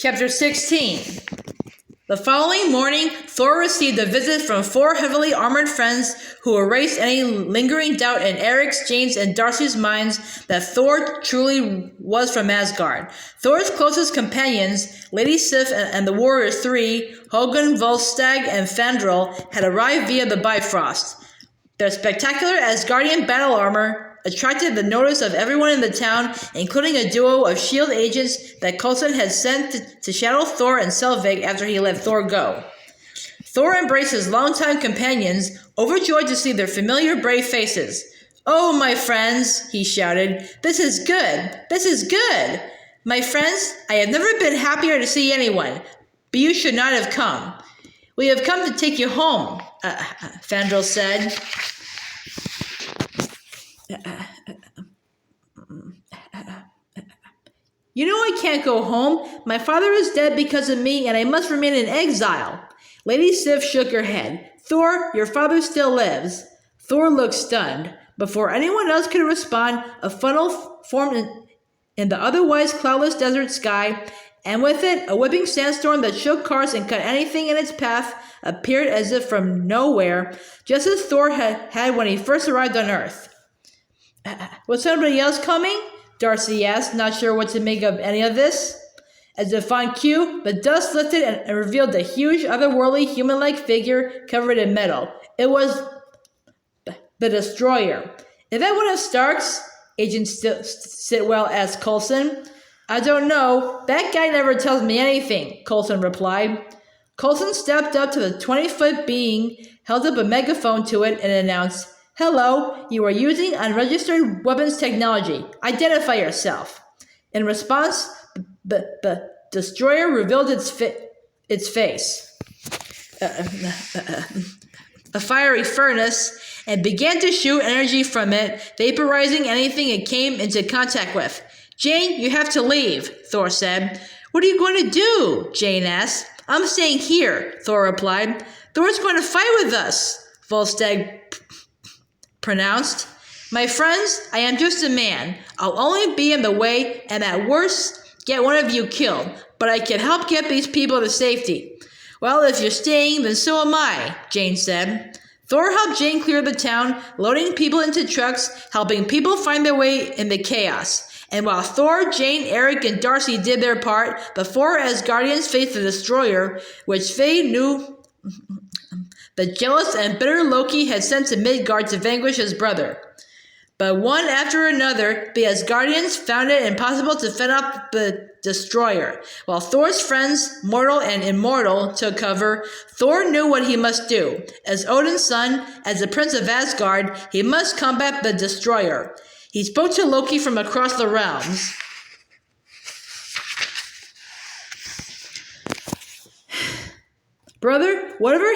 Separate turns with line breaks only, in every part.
Chapter 16. The following morning, Thor received a visit from 4 heavily armored friends who erased any lingering doubt in Eric's, Jane's, and Darcy's minds that Thor truly was from Asgard. Thor's closest companions, Lady Sif and the Warriors 3, Hogun, Volstagg, and Fandral, had arrived via the Bifrost. Their spectacular Asgardian battle armor attracted the notice of everyone in the town, including a duo of S.H.I.E.L.D. agents that Coulson had sent to shadow Thor and Selvig after he let Thor go. Thor embraced his longtime companions, overjoyed to see their familiar brave faces. "Oh, my friends," he shouted, "this is good! This is good! My friends, I have never been happier to see anyone, but you should not have come. We have come to take you home," Fandral said. "You know I can't go home. My father is dead because of me, and I must remain in exile." Lady Sif shook her head. "Thor, your father still lives." Thor looked stunned. Before anyone else could respond, a funnel formed in the otherwise cloudless desert sky, and with it, a whipping sandstorm that shook cars and cut anything in its path appeared as if from nowhere, just as Thor had when he first arrived on Earth. "Was somebody else coming?" Darcy asked, not sure what to make of any of this. As if on cue, the dust lifted and revealed a huge, otherworldly, human-like figure covered in metal. It was the Destroyer. "Is that one of Stark's?" Agent Sitwell asked Coulson. "I don't know. That guy never tells me anything," Coulson replied. Coulson stepped up to the 20-foot being, held up a megaphone to it, and announced, "Hello, you are using unregistered weapons technology. Identify yourself." In response, the Destroyer revealed its face, a fiery furnace, and began to shoot energy from it, vaporizing anything it came into contact with. "Jane, you have to leave," Thor said. "What are you going to do?" Jane asked. "I'm staying here," Thor replied. "Thor's going to fight with us," Volstagg pronounced. "My friends, I am just a man. I'll only be in the way and at worst get one of you killed, but I can help get these people to safety." "Well, if you're staying, then so am I," Jane said. Thor helped Jane clear the town, loading people into trucks, helping people find their way in the chaos. And while Thor, Jane, Eric, and Darcy did their part, the 4 Asgardians faced the Destroyer, which they knew the jealous and bitter Loki had sent to Midgard to vanquish his brother. But one after another, the Asgardians found it impossible to fend off the Destroyer. While Thor's friends, mortal and immortal, took cover, Thor knew what he must do. As Odin's son, as the Prince of Asgard, he must combat the Destroyer. He spoke to Loki from across the realms. "Brother, whatever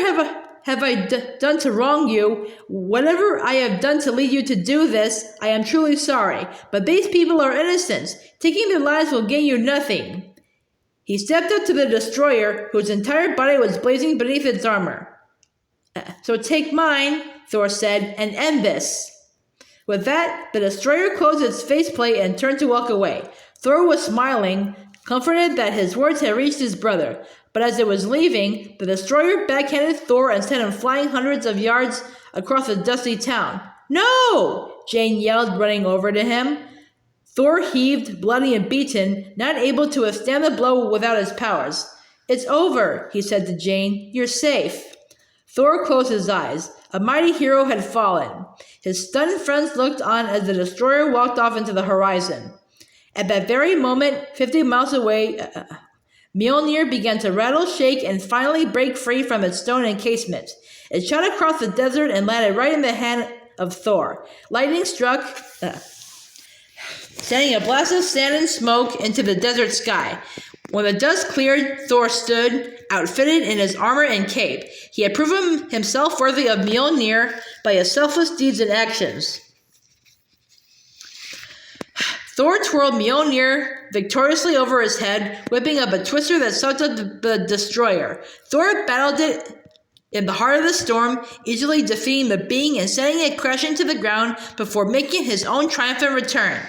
have I done to wrong you? Whatever I have done to lead you to do this, I am truly sorry. But these people are innocent. Taking their lives will gain you nothing." He stepped up to the Destroyer, whose entire body was blazing beneath its armor. "So take mine," Thor said, "and end this." With that, the Destroyer closed its faceplate and turned to walk away. Thor was smiling, comforted that his words had reached his brother. But as it was leaving, the Destroyer backhanded Thor and sent him flying hundreds of yards across the dusty town. "No!" Jane yelled, running over to him. Thor heaved, bloody and beaten, not able to withstand the blow without his powers. "It's over," he said to Jane. "You're safe." Thor closed his eyes. A mighty hero had fallen. His stunned friends looked on as the Destroyer walked off into the horizon. At that very moment, 50 miles away, Mjolnir began to rattle, shake, and finally break free from its stone encasement. It shot across the desert and landed right in the hand of Thor. Lightning struck, sending a blast of sand and smoke into the desert sky. When the dust cleared, Thor stood, outfitted in his armor and cape. He had proven himself worthy of Mjolnir by his selfless deeds and actions. Thor twirled Mjolnir victoriously over his head, whipping up a twister that sucked up the Destroyer. Thor battled it in the heart of the storm, easily defeating the being and sending it crashing to the ground before making his own triumphant return.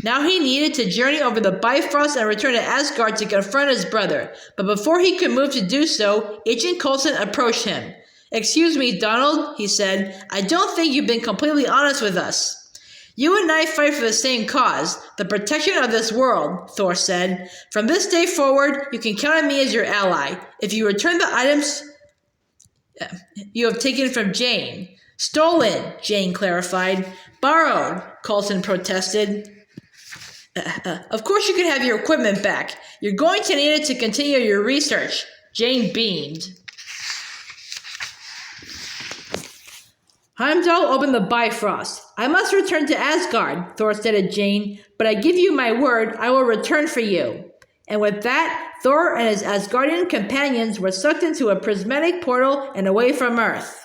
Now he needed to journey over the Bifrost and return to Asgard to confront his brother. But before he could move to do so, Agent Coulson approached him. "Excuse me, Donald," he said. "I don't think you've been completely honest with us." "You and I fight for the same cause, the protection of this world," Thor said. "From this day forward, you can count on me as your ally. If you return the items you have taken from Jane." "Stolen," Jane clarified. "Borrowed," Coulson protested. "Of course you can have your equipment back. You're going to need it to continue your research." Jane beamed. Heimdall opened the Bifrost. "I must return to Asgard," Thor said to Jane, "but I give you my word I will return for you." And with that, Thor and his Asgardian companions were sucked into a prismatic portal and away from Earth.